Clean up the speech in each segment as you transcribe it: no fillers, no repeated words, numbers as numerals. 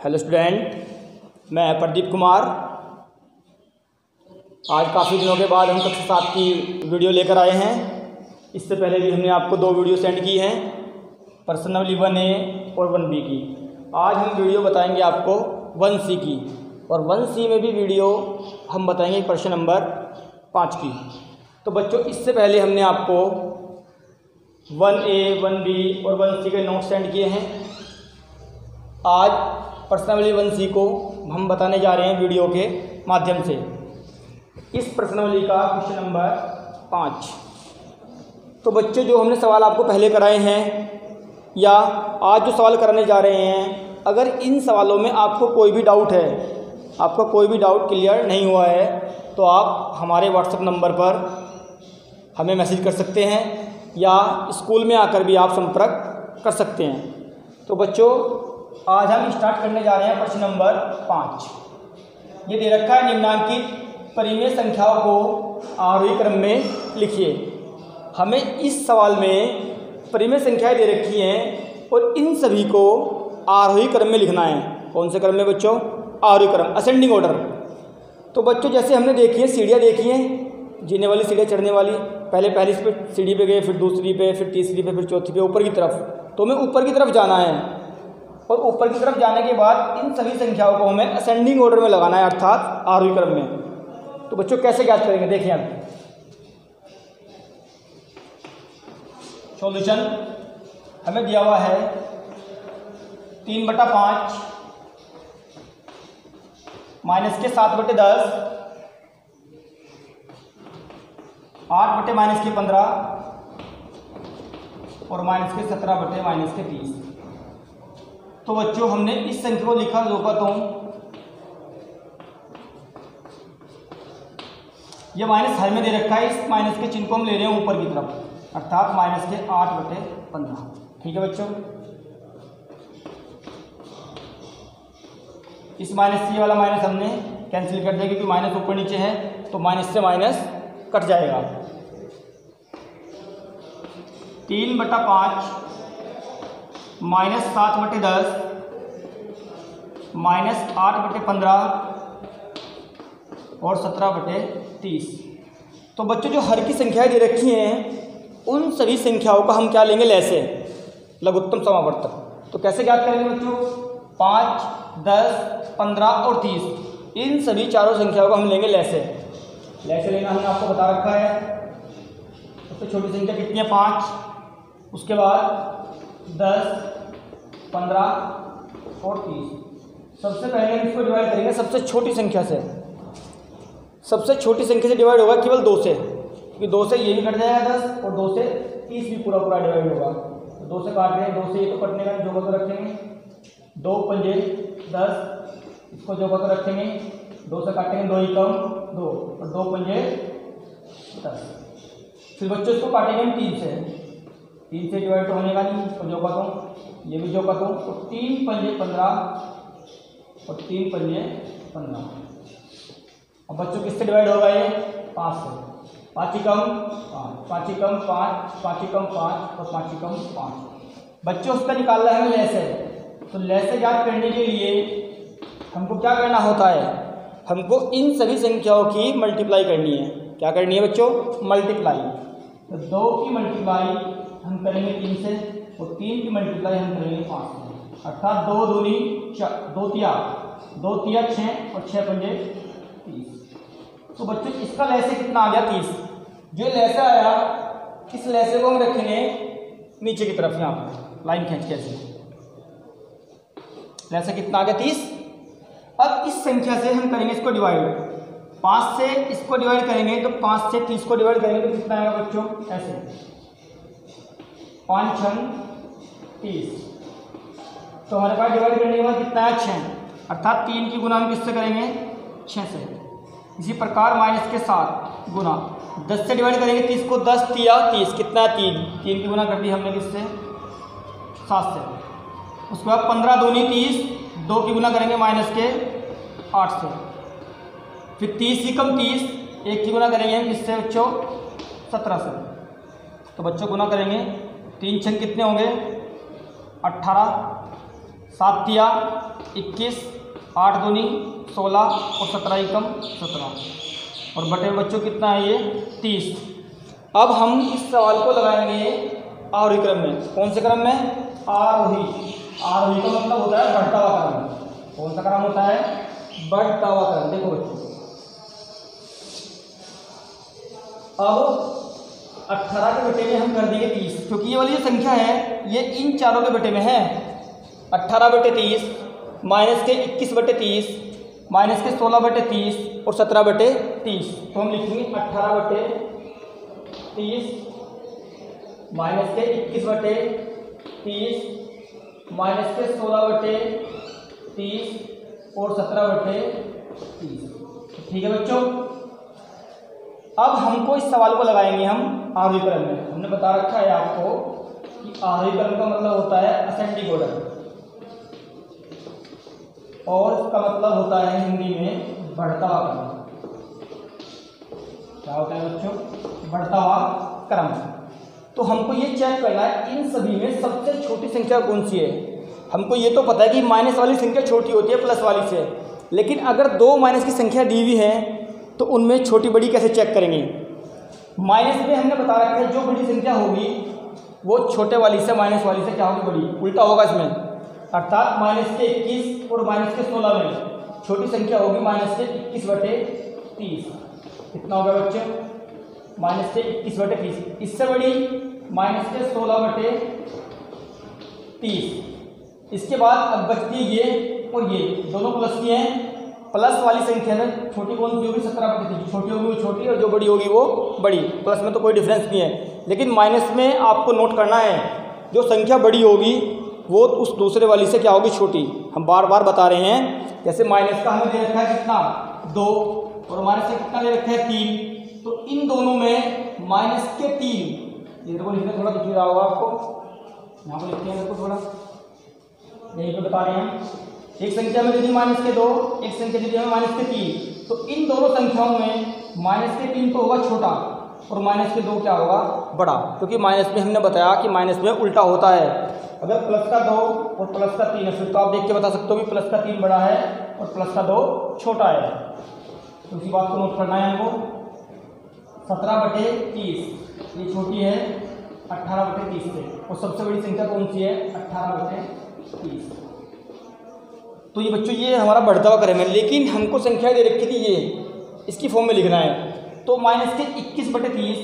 Hello student, मैं प्रदीप कुमार। आज काफ़ी दिनों के बाद हम कक्षा 7 की वीडियो लेकर आए हैं। इससे पहले भी हमने आपको 2 वीडियो सेंड की हैं, पर्सनली 1A और 1B की। आज हम वीडियो बताएंगे आपको 1C की, और 1C में भी वीडियो हम बताएंगे प्रश्न नंबर 5 की। तो बच्चों, इससे पहले हमने आपको 1A, 1B और 1C के नोट्स सेंड किए हैं। आज पर्सनली 1C को हम बताने जा रहे हैं वीडियो के माध्यम से। इस पर्सनली का क्वेश्चन नंबर 5। तो बच्चों, जो हमने सवाल आपको पहले कराए हैं या आज जो सवाल कराने जा रहे हैं, अगर इन सवालों में आपको कोई भी डाउट है, आपका कोई भी डाउट क्लियर नहीं हुआ है, तो आप हमारे व्हाट्सएप नंबर पर हमें मैसेज कर सकते हैं या स्कूल में आकर भी आप संपर्क कर सकते हैं। तो बच्चों, आज हम स्टार्ट करने जा रहे हैं प्रश्न नंबर 5। ये दे रखा है, निम्नांकित परिमेय संख्याओं को आरोही क्रम में लिखिए। हमें इस सवाल में परिमेय संख्याएं दे रखी हैं और इन सभी को आरोही क्रम में लिखना है। कौन से क्रम में बच्चों? आरोही क्रम, असेंडिंग ऑर्डर। तो बच्चों, जैसे हमने देखी है, सीढ़ियाँ देखी हैं, जीने वाली सीढ़ियाँ, चढ़ने वाली। पहले पहली सीढ़ी पे गए, फिर दूसरी पे, फिर तीसरी पे, फिर चौथी पे, ऊपर की तरफ। तो हमें ऊपर की तरफ जाना है, और ऊपर की तरफ जाने के बाद इन सभी संख्याओं को हमें असेंडिंग ऑर्डर में लगाना है, अर्थात आरोही क्रम में। तो बच्चों, कैसे ज्ञात करेंगे? देखिए आप सॉल्यूशन हमें दिया हुआ है 3/5 माइनस के 7/10, 8/-15 और माइनस के 17/-30। तो बच्चों, हमने इस संख्या को लिखा ये माइनस हर में दे रखा है। इस माइनस के चिन्ह को हम ले रहे हैं ऊपर की तरफ, अर्थात माइनस के 8/15। ठीक है बच्चों, इस माइनस से ये वाला माइनस हमने कैंसिल कर दिया, क्योंकि माइनस ऊपर नीचे है, तो माइनस से माइनस कट जाएगा। 3/5 माइनस 7/10 माइनस 8/15 और 17/30। तो बच्चों, जो हर की संख्याएं दे रखी हैं, उन सभी संख्याओं का हम क्या लेंगे? लैसे, लघुत्तम समावर्तक। तो कैसे ज्ञात करेंगे बच्चों? 5, 10, 15 और 30, इन सभी चारों संख्याओं को हम लेंगे लैसे। लैसे लेना हमने आपको बता रखा है। सबसे छोटी संख्या कितनी है? 5, उसके बाद 10, 15 और 30। सबसे पहले हम इसको डिवाइड करेंगे सबसे छोटी संख्या से। सबसे छोटी संख्या से डिवाइड होगा केवल 2 से, क्योंकि 2 से ये भी कट जाएगा 10, और 2 से 30 भी पूरा डिवाइड होगा। तो 2 से काट रहे हैं, 2 से ये तो कटने का जो को रखेंगे, 2 पंजे 10, इसको जो को रखेंगे, 2 से काटेंगे, 2 ही कम 2, और 2 पंजे 10। फिर बच्चों, इसको काटेंगे हम 3 से। 3 से डिवाइड तो होने का नहीं, इसको जो का दूँ, ये भी जो का दूँ, तो 3 पंजे 15 और 3 पंजे 15। अब बच्चों, किससे डिवाइड होगा ये? 5 से। 5 ही कम 5, 5 ही कम 5, 5 ही कम 5 और 5 ही कम 5। बच्चों, उसका निकालना है हमें लैसे। तो लैसे ज्ञात करने के लिए हमको क्या करना होता है? हमको इन सभी संख्याओं की मल्टीप्लाई करनी है। क्या करनी है बच्चों? मल्टीप्लाई। तो 2 की मल्टीप्लाई हम करेंगे 3 से, और 3 की मल्टीप्लाई हम करेंगे 5 से, अर्थात 2 दूनी 4, 2 तिया 6 और 6 पंजे 30। तो बच्चों, इसका लैसे कितना आ गया? 30। जो लैसे आया, इस लैसे को हम रखेंगे नीचे की तरफ, यहाँ पर लाइन खींच के ऐसे। लैसे कितना आ गया? 30। अब इस संख्या से हम करेंगे इसको डिवाइड। 5 से इसको डिवाइड करेंगे, तो 5 से 30 को डिवाइड करेंगे तो कितना आएगा बच्चों? ऐसे 5 6 30। तो हमारे पास डिवाइड करने के बाद कितना है? 6, अर्थात 3 की गुना हम किससे करेंगे? 6 से। इसी प्रकार माइनस के 7 गुना 10 से डिवाइड करेंगे 30 को, 10 तिया 30, कितना है? 3 की गुना कर दी हमने किससे? 7 से। उसके बाद 15 दूनी 30, 2 की गुना करेंगे माइनस के 8 से। फिर 30 ही कम 30, 1 की गुना करेंगे किससे बच्चों? 17 से। तो बच्चों, गुना करेंगे, 3 6 कितने होंगे? 18, 7 तिया 21, 8 दूनी 16 और 17 एकम 17 और बटे बच्चों कितना है ये 30। अब हम इस सवाल को लगाएंगे आरोही क्रम में। कौन से क्रम में? आरोही। आरोही का मतलब होता है बढ़ता हुआ क्रम। कौन सा क्रम होता है? बढ़ता हुआ क्रम। देखो बच्चों, अब 18 के बटे में हम कर देंगे 30, क्योंकि ये वाली जो संख्या है ये इन चारों के बटे में है। 18 बटे 30 माइनस के 21 बटे 30 माइनस के 16 बटे 30 और 17 बटे 30। तो हम लिखेंगे 18 बटे 30 माइनस के 21 बटे 30 माइनस के 16 बटे 30 और 17 बटे 30। ठीक है बच्चों, अब हमको इस सवाल को लगाएंगे हम आरोही क्रम में। हमने बता रखा है आपको कि आरोही क्रम का मतलब होता है असेंडिंग ऑर्डर और इसका मतलब होता है हिंदी में बढ़ता हुआ क्रम। क्या होता है बच्चों? बढ़ता हुआ क्रम। तो हमको ये चेक करना है इन सभी में सबसे छोटी संख्या कौन सी है। हमको ये तो पता है कि माइनस वाली संख्या छोटी होती है प्लस वाली से, लेकिन अगर दो माइनस की संख्या दी हुई है तो उनमें छोटी बड़ी कैसे चेक करेंगे? माइनस में हमने बता रखा है जो बड़ी संख्या होगी वो छोटे वाली से माइनस वाली से क्या होगी? बड़ी। उल्टा होगा इसमें, अर्थात माइनस के 21 और माइनस के 16 में छोटी संख्या होगी माइनस के 21 बटे 30। कितना होगा बच्चे? माइनस के 21 बटे 30। इससे बड़ी माइनस के 16 बटे 30। इसके बाद अब बचती है ये और ये दोनों प्लस की हैं। प्लस वाली संख्या में छोटी कौन सी होगी? 17 बटे 30। छोटी होगी वो छोटी और जो बड़ी होगी वो बड़ी। प्लस में तो कोई डिफरेंस नहीं है, लेकिन माइनस में आपको नोट करना है जो संख्या बड़ी होगी वो उस दूसरे वाली से क्या होगी? छोटी। हम बार बार बता रहे हैं, जैसे माइनस का हमें दे रखा है कितना? 2 और माइनस से कितना दे रखा है? 3। तो इन दोनों में माइनस के 3, इधर को लिखना थोड़ा दिख रहा होगा आपको, यहाँ पर लिखते हैं थोड़ा, यहीं पे बता रहे हैं। एक संख्या में दे दी माइनस के 2, एक संख्या दे दी हमें माइनस के 3। तो इन दोनों संख्याओं में माइनस के 3 तो होगा छोटा और माइनस के 2 क्या होगा? बड़ा। क्योंकि माइनस में हमने बताया कि माइनस में उल्टा होता है। अगर प्लस का 2 और प्लस का 3 है फिर तो आप देख के बता सकते हो कि प्लस का 3 बड़ा है और प्लस का 2 छोटा है। तो इसी बात को नोट करना है हमको। 17 बटे 30 ये छोटी है 18 बटे 30 से, और सबसे बड़ी संख्या कौन सी है? 18 बटे 30। तो ये बच्चों ये हमारा बढ़ता हुआ क्रम है, लेकिन हमको संख्या दे रखी थी ये, इसकी फॉर्म में लिखना है। तो माइनस के 21 बटे 30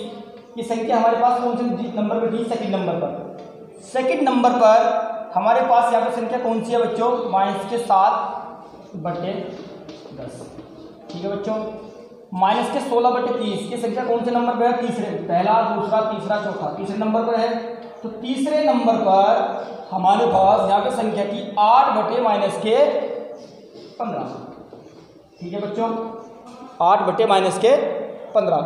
ये संख्या हमारे पास कौन से नंबर पर थी? सेकंड नंबर पर। सेकंड नंबर पर हमारे पास यहाँ पर संख्या कौन सी है बच्चों? माइनस के 7 बटे 10। ठीक है बच्चों, माइनस के 16 बटे 30 की संख्या कौन से नंबर पर है? तीसरे। पहला, दूसरा, तीसरा, चौथा, तीसरे नंबर पर है। तो तीसरे नंबर पर हमारे पास यहाँ पे संख्या की 8 बटे माइनस के 15। ठीक है बच्चों, 8 बटे माइनस के 15।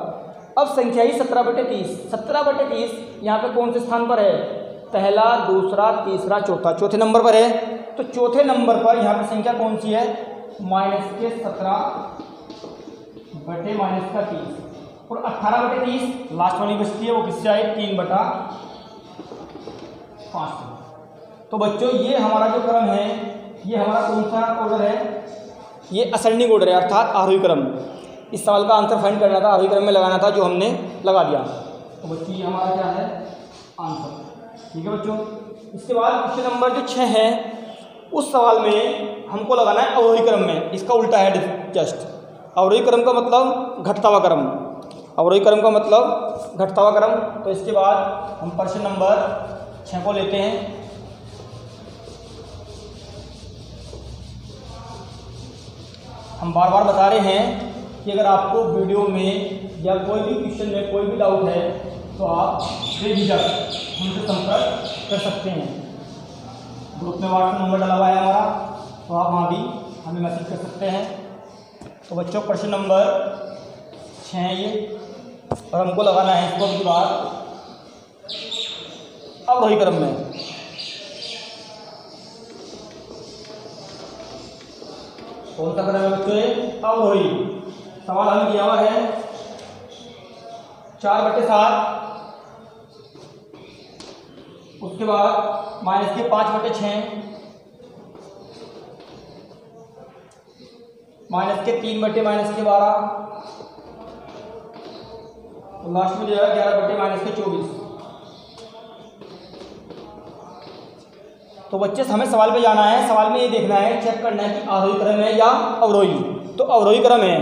अब संख्या ही 17 बटे 30। 17 बटे 30 यहाँ पे कौन से स्थान पर है? पहला, दूसरा, तीसरा, चौथा, चौथे नंबर पर है। तो चौथे नंबर पर यहाँ पे संख्या कौन सी है? माइनस के 17 बटे माइनस का 30 और 18 बटे 30 लास्ट वाली बचती है, वो किससे आए? 3 बटा 5। तो बच्चों ये हमारा जो क्रम है ये हमारा कौन सा ऑर्डर है? ये असेंडिंग ऑर्डर है, अर्थात आरोही क्रम। इस सवाल का आंसर फाइंड करना था, आरोही क्रम में लगाना था, जो हमने लगा दिया। तो बच्चों ये हमारा क्या है? आंसर। ठीक है बच्चों, इसके बाद क्वेश्चन नंबर जो 6 है उस सवाल में हमको लगाना है अवरोही क्रम में। इसका उल्टा है जस्ट। अवरोही क्रम का मतलब घटता हुआ क्रम, अवरोही क्रम का मतलब घटता हुआ क्रम। तो इसके बाद हम प्रश्न नंबर 6 को लेते हैं। हम बार बार बता रहे हैं कि अगर आपको वीडियो में या कोई भी क्वेश्चन में कोई भी डाउट है तो आप बेझिझक हमसे संपर्क कर सकते हैं। ग्रुप में व्हाट्सएप नंबर डला हुआ है हमारा, तो आप वहाँ भी हमें मैसेज कर सकते हैं। तो बच्चों प्रश्न नंबर 6 है ये, और हमको लगाना है इसको की बात अवरोही क्रम में। कौन सा क्रम है बच्चों? अवरोही। सवाल हमें दिया हुआ है 4 बटे 7, उसके बाद माइनस के 5 बटे 6, माइनस के 3 बटे माइनस के 12, तो लास्ट में जो है 11 बटे माइनस के 24। तो बच्चे हमें सवाल पे जाना है, सवाल में ये देखना है, चेक करना है कि आरोही क्रम है या अवरोही। तो अवरोही क्रम है।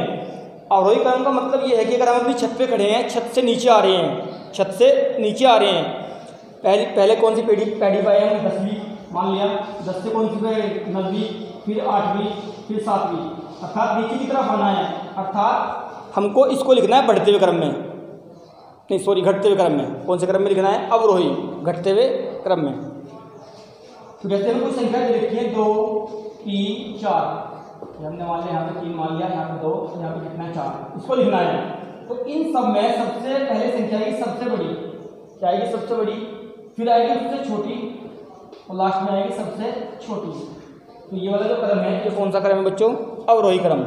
अवरोही क्रम का मतलब ये है कि अगर हम अपनी छत पे खड़े हैं, छत से नीचे आ रहे हैं, छत से नीचे आ रहे हैं, पहले कौन सी पैडी पाए हैं, 10वीं मान लिया, 10 से कौन सी पे 9वीं, फिर 8वीं, फिर 7वीं, अर्थात नीचे की तरफ आना है। अर्थात हमको इसको लिखना है बढ़ते हुए क्रम में, नहीं सॉरी घटते हुए क्रम में। कौन से क्रम में लिखना है? अवरोही, घटते हुए क्रम में। तो जैसे हम कुछ संख्या दे रखी है 2, 3, 4, हमने मान लिया, यहाँ पे 3 मान लिया, यहाँ पे 2, यहाँ पे कितना है 4, इसको लिखना है। तो इन सब में सबसे पहले संख्या आएगी सबसे बड़ी, क्या आएगी? सबसे बड़ी, फिर आएगी सबसे छोटी और लास्ट में आएगी सबसे छोटी। तो ये वाला जो क्रम है, ये कौन सा क्रम है बच्चों? अवरोही क्रम।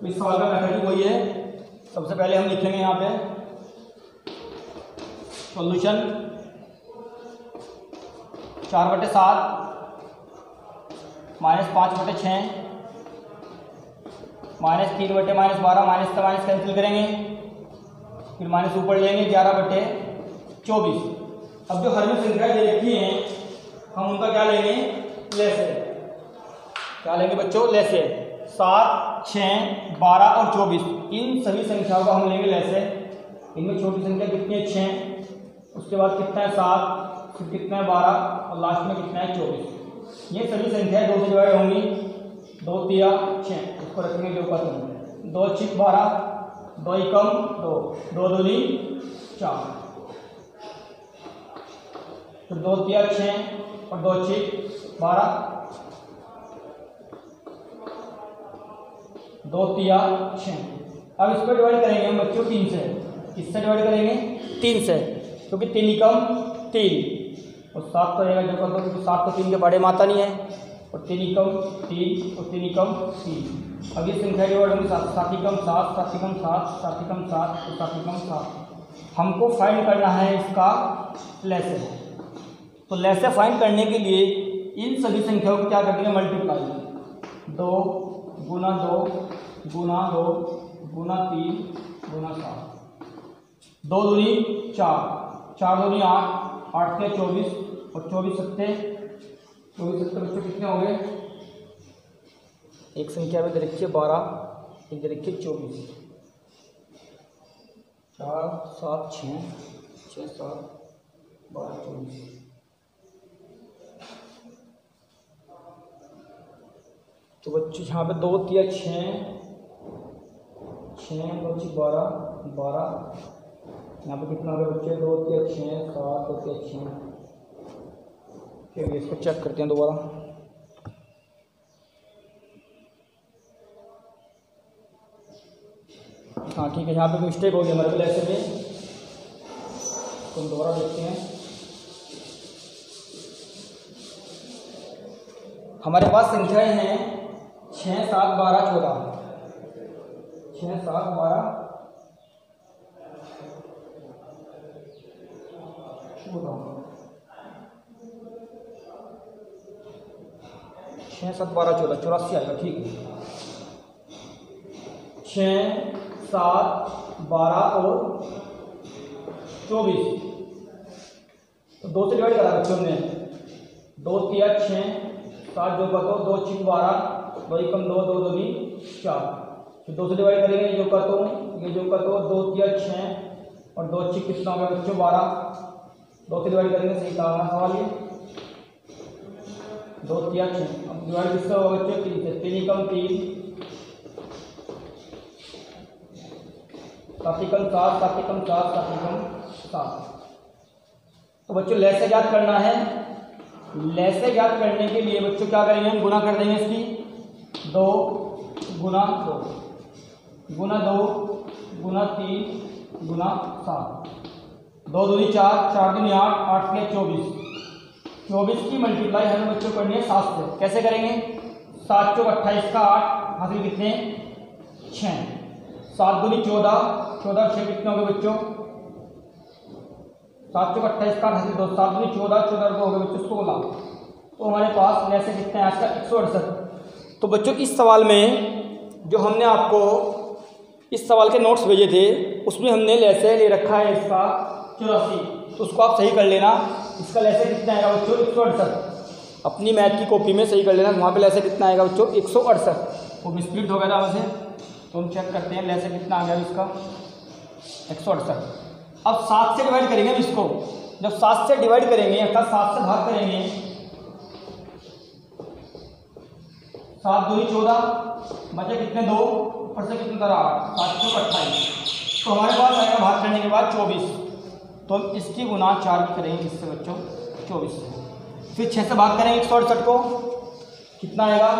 तो इस सवाल का मेथड वही है। सबसे पहले हम लिखेंगे यहाँ पे सॉल्यूशन 4/7 -5/6 -3/-12, माइनस का माइनस कैंसिल करेंगे, फिर माइनस ऊपर लेंगे 11/24। अब जो हर में संख्या दे रखी हैं हम उनका क्या लेंगे? लेसे। क्या लेंगे बच्चों? लेसे। 7, 6, 12 और 24, इन सभी संख्याओं को हम लेंगे लेसे। इनमें छोटी संख्या कितनी है? 6, उसके बाद कितना है? 7, फिर कितना है? 12 और लास्ट में कितना है? 24। ये सभी संख्याएं 2 से डिवाइड होंगी, 2 तिया 6, इसको रखेंगे 2 का 3, 2 छिक 12, 2 एकम 2, 2 दूनी 4, फिर 2 तिया 6 और 2 छिक 12, 2 तिया 6। अब इसको डिवाइड करेंगे हम बच्चों 3 से। किससे डिवाइड करेंगे? 3 से, क्योंकि 3 एकम 3 और 7 तो रहेगा जो कर दो, क्योंकि 7 तो 3 के बड़े माता नहीं है, और 3 एकम 3 और 3 एकम 3। अब ये संख्या डिवाइड होंगी 7 एकम 7, 7 एकम 7, 7 एकम 7 और 7 एकम 7। हमको फाइंड करना है इसका लेसे। तो लेसे फाइंड करने के लिए इन सभी संख्याओं को क्या करेंगे? मल्टीप्लाई। 2 गुना 2 गुना 2 गुना 3 गुना 7, 2 दूनी 4, 4 दूनी 8, 8 के 24 और 24 सत्ते बच्चों कितने हो गए? एक संख्या में दे रखी है 12, एक दे रखी है 24, 4, 7, 6, 6, 7, 12, 24। तो बच्चों यहाँ पे 2 तिया 6, 6 2 12, 12, यहाँ पे कितना हो गया बच्चे? 2 तिया 6, 7, 2 तिया 6। फिर इसको चेक करते हैं दोबारा। हाँ ठीक है, यहाँ पे मिस्टेक हो गई हमारे को ऐसे में, तो हम दोबारा देखते हैं। हमारे पास संख्याएं हैं 6, 7, 12, 14, 6, 7, 12, 14, 6, 7, 12, 14, 84 आएगा। ठीक है, 6, 7, 12 और 24, तो 2 से डिवाइड करा बच्चों ने। 2 तिया 6, 7 जो का 2, 2 छिक 12, 2 एकम 2, 2 दूनी 4, फिर 2 से डिवाइड करेंगे, ये जो का 2, ये जो का 2, 2 तिया 6 और 2 छिक कितना होगा बच्चों? 12, 2 से डिवाइड करेंगे, सही था हमारा सवाल ये। 2 तिया 6, अब डिवाइड किससे होगा बच्चों? 3 से, 3 एकम 3, 7 एकम 7, 7 एकम 7, 7 एकम 7। तो बच्चों लेसे ज्ञात करना है। लेसे ज्ञात करने के लिए बच्चों क्या करेंगे? हम गुना कर देंगे इसकी। 2 गुना 2 गुना 2 गुना 3 गुना 7, 2 दूनी 4, 4 दूनी 8, 8 के 24, 24 की मल्टीप्लाई हमें बच्चों करनी है 7 से। कैसे करेंगे? 7 चौक 28 का 8, हासिल कितने? 6, 7 दूनी 14, 14 6 कितने हो गए बच्चों? 7 चौक 28 का हासिल 2, 7 दूनी 14, 14 हो गए बच्चों 16, तो हमारे पास लैसे कितने हैं आज का 168। तो बच्चों इस सवाल में जो हमने आपको इस सवाल के नोट्स भेजे थे उसमें हमने लैसे ले रखा है इसका 84, तो उसको आप सही कर लेना। इसका लैसे कितना आएगा बच्चों 168। अपनी मैथ की कॉपी में सही कर लेना, वहाँ पे लैसे कितना आएगा बच्चों 168। वो मिसप्रिंट हो गया था वैसे, तो हम चेक करते हैं लैसे कितना आ गया इसका 168। अब 7 से डिवाइड करेंगे इसको। जब 7 से डिवाइड करेंगे अर्थात 7 से भाग करेंगे, 7 दूनी 14, बचे कितने 2, ऊपर से कितने 8, 7 चौक 28। तो हमारे पास आएगा भाग करने के बाद 24। तो हम इसकी गुना 4 भी करेंगे किससे बच्चों 24 से। फिर 6 से भाग करेंगे 168 को, कितना आएगा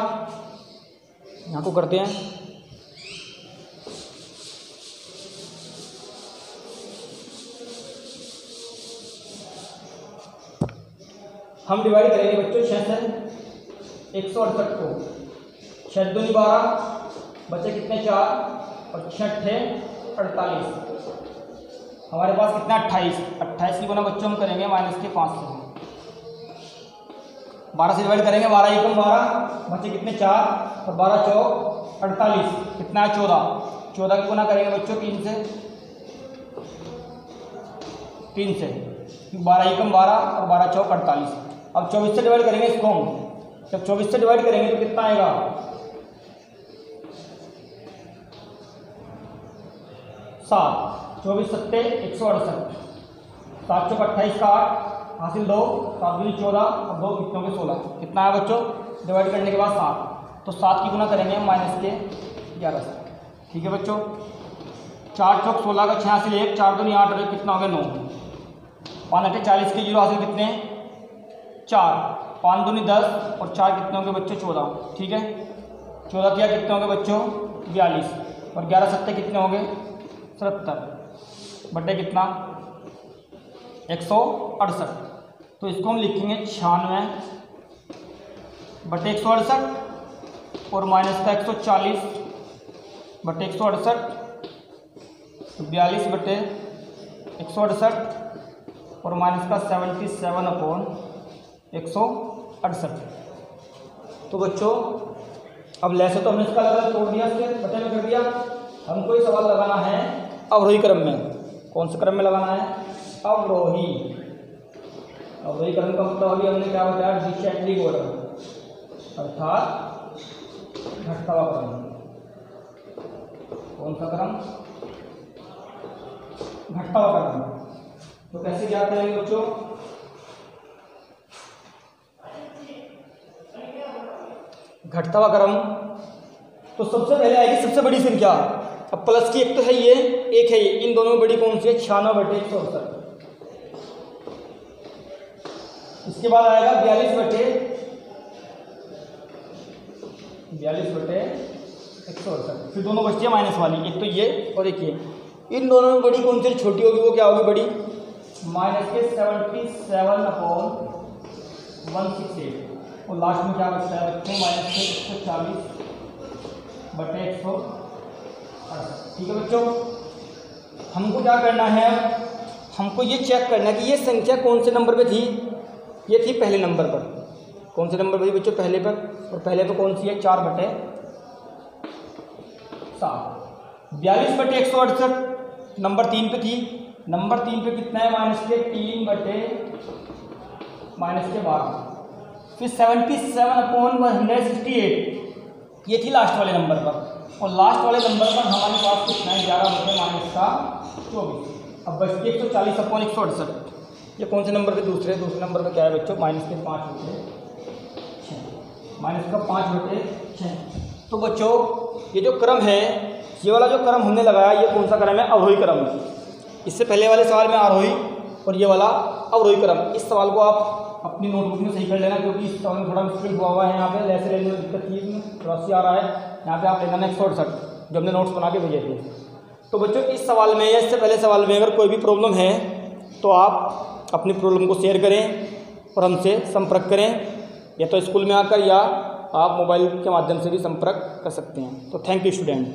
यहाँ को करते हैं, हम डिवाइड करेंगे बच्चों 6 से 168 को। 6 दूनी 12, बचे कितने 4 और 6 48। हमारे पास कितना 28 की गुना बच्चों हम करेंगे -5 से। 12 से डिवाइड करेंगे, 12 एकम 12, बचे कितने 4 और 12 चौक 48, कितना है 14 की गुना करेंगे बच्चों 3 से 12 एकम 12 और 12 चौक 48। अब 24 से डिवाइड करेंगे इसको हम। जब 24 से डिवाइड करेंगे तो कितना आएगा 7, 24 सत्ते 168, 7 चौक 28 का 8 हासिल 2, 7 दूनी 14 और 2 कितनों के 16, कितना है बच्चों डिवाइड करने के बाद 7। तो 7 की गुना करेंगे -11 से। ठीक है बच्चों, 4 चौक 16 का 6 हासिल 1, 4 दूनी 8 और कितना हो गया 9, 5 8 40 के 0 हासिल कितने 4, 5 दूनी 10 और 4 कितने होंगे बच्चों 14। ठीक है, 14 किया कितने होंगे बच्चों 42 और 11 सत्ते कितने होंगे 77, बटे कितना 168। तो इसको हम लिखेंगे 96 बटे 168 और माइनस का 140 बटे 168, 42 बटे 168 और माइनस का 77 अपॉन 168। तो बच्चों अब लैसे तो हमने इसका लगा तोड़ दिया, इसके बटे में कर दिया। हमको ये सवाल लगाना है अवरोही क्रम में। कौन से क्रम में लगाना है अवरोही क्रम का मतलब अभी हमने क्या बताया डिसेंडिंग ऑर्डर अर्थात घटता हुआ क्रम। कौन सा क्रम घटता हुआ क्रम। तो कैसे ज्ञात करेंगे बच्चों घटता हुआ क्रम। तो सबसे पहले आएगी सबसे बड़ी संख्या। अब प्लस की एक तो है ये, एक है ये, इन दोनों में बड़ी कौन सी है 96 बटे 168। इसके बाद आएगा 42 बटे 168। फिर दोनों बचती है माइनस वाली, एक तो ये और एक ये। इन दोनों में बड़ी कौन सी छोटी होगी वो क्या होगी बड़ी माइनस के 77 अपॉन 168 और लास्ट में क्या बचता है बच्चों माइनस के 140 बटे 168। ठीक है बच्चों, हमको क्या करना है, हमको ये चेक करना है कि ये संख्या कौन से नंबर पे थी। ये थी पहले नंबर पर। कौन से नंबर पर थी बच्चों पहले पर, और पहले पर कौन सी है 4 बटे 7। 42 बटे 168 नंबर 3 पे थी। नंबर 3 पे कितना है माइनस के 3 बटे माइनस के 12। फिर 77 अपॉन 168 ये थी लास्ट वाले नंबर पर, और लास्ट वाले नंबर पर हमारे पास कितना है 11 बटे माइनस का 24। अब बचती 140 अपॉन 168। ये कौन से नंबर पे दूसरे नंबर पे क्या है बच्चों माइनस के 5 बटे 6, माइनस का 5 बटे 6। तो बच्चों ये जो क्रम है, ये वाला जो क्रम हमने लगाया ये कौन सा क्रम है अवरोही क्रम। इससे पहले वाले सवाल में आरोही और ये वाला अवरोही क्रम। इस सवाल को आप अपनी नोटबुक में सही कर लेना, क्योंकि इस सवाल में थोड़ा मिस्टेक हुआ है। यहाँ पे लैसे लेने में दिक्कत थी, इसमें 84 आ रहा है, यहाँ पे आप लेना 168 जो हमने नोट्स बना के भेजे थे। तो बच्चों इस सवाल में या इससे पहले सवाल में अगर कोई भी प्रॉब्लम है तो आप अपनी प्रॉब्लम को शेयर करें और हमसे संपर्क करें, या तो स्कूल में आकर या आप मोबाइल के माध्यम से भी संपर्क कर सकते हैं। तो थैंक यू स्टूडेंट।